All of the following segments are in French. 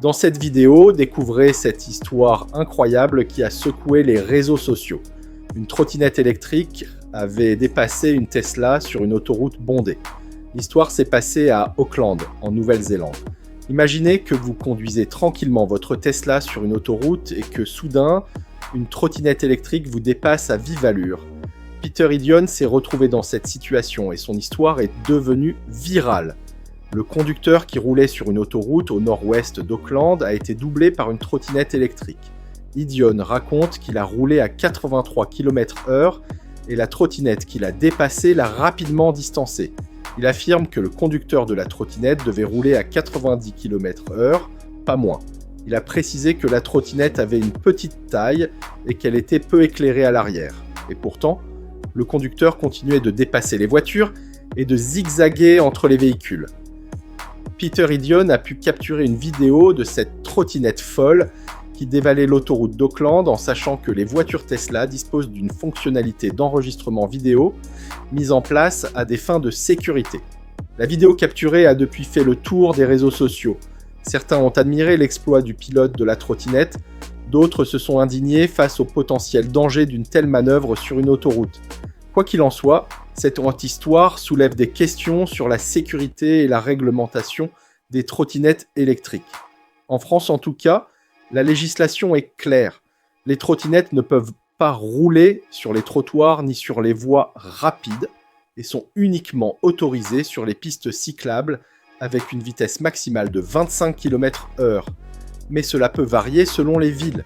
Dans cette vidéo, découvrez cette histoire incroyable qui a secoué les réseaux sociaux. Une trottinette électrique avait dépassé une Tesla sur une autoroute bondée. L'histoire s'est passée à Auckland, en Nouvelle-Zélande. Imaginez que vous conduisez tranquillement votre Tesla sur une autoroute et que soudain, une trottinette électrique vous dépasse à vive allure. Peter Idjon s'est retrouvé dans cette situation et son histoire est devenue virale. Le conducteur qui roulait sur une autoroute au nord-ouest d'Auckland a été doublé par une trottinette électrique. Idjon raconte qu'il a roulé à 83 km/h et la trottinette qu'il a dépassée l'a rapidement distancé. Il affirme que le conducteur de la trottinette devait rouler à 90 km/h, pas moins. Il a précisé que la trottinette avait une petite taille et qu'elle était peu éclairée à l'arrière. Et pourtant, le conducteur continuait de dépasser les voitures et de zigzaguer entre les véhicules. Peter Idjon a pu capturer une vidéo de cette trottinette folle qui dévalait l'autoroute d'Auckland en sachant que les voitures Tesla disposent d'une fonctionnalité d'enregistrement vidéo mise en place à des fins de sécurité. La vidéo capturée a depuis fait le tour des réseaux sociaux. Certains ont admiré l'exploit du pilote de la trottinette, d'autres se sont indignés face au potentiel danger d'une telle manœuvre sur une autoroute. Quoi qu'il en soit, cette histoire soulève des questions sur la sécurité et la réglementation des trottinettes électriques. En France en tout cas, la législation est claire. Les trottinettes ne peuvent pas rouler sur les trottoirs ni sur les voies rapides et sont uniquement autorisées sur les pistes cyclables avec une vitesse maximale de 25 km/h. Mais cela peut varier selon les villes.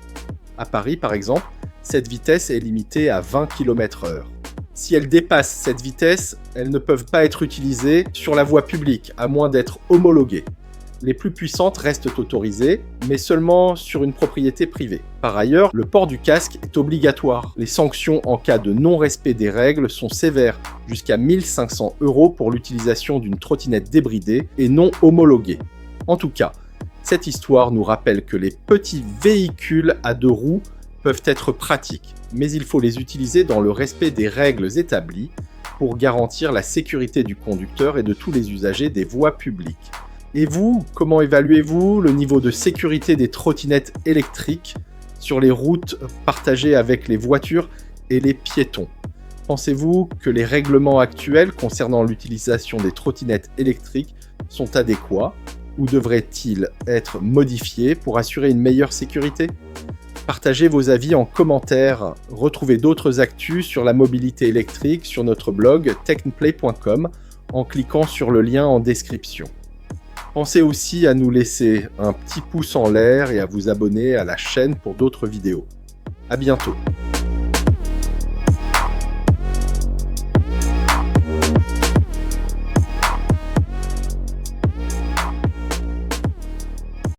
À Paris par exemple, cette vitesse est limitée à 20 km/h. Si elles dépassent cette vitesse, elles ne peuvent pas être utilisées sur la voie publique, à moins d'être homologuées. Les plus puissantes restent autorisées, mais seulement sur une propriété privée. Par ailleurs, le port du casque est obligatoire. Les sanctions en cas de non-respect des règles sont sévères, jusqu'à 1 500 € pour l'utilisation d'une trottinette débridée et non homologuée. En tout cas, cette histoire nous rappelle que les petits véhicules à 2 roues peuvent être pratiques, mais il faut les utiliser dans le respect des règles établies pour garantir la sécurité du conducteur et de tous les usagers des voies publiques. Et vous, comment évaluez-vous le niveau de sécurité des trottinettes électriques sur les routes partagées avec les voitures et les piétons ? Pensez-vous que les règlements actuels concernant l'utilisation des trottinettes électriques sont adéquats ou devraient-ils être modifiés pour assurer une meilleure sécurité ? Partagez vos avis en commentaire. Retrouvez d'autres actus sur la mobilité électrique sur notre blog technplay.com en cliquant sur le lien en description. Pensez aussi à nous laisser un petit pouce en l'air et à vous abonner à la chaîne pour d'autres vidéos. À bientôt.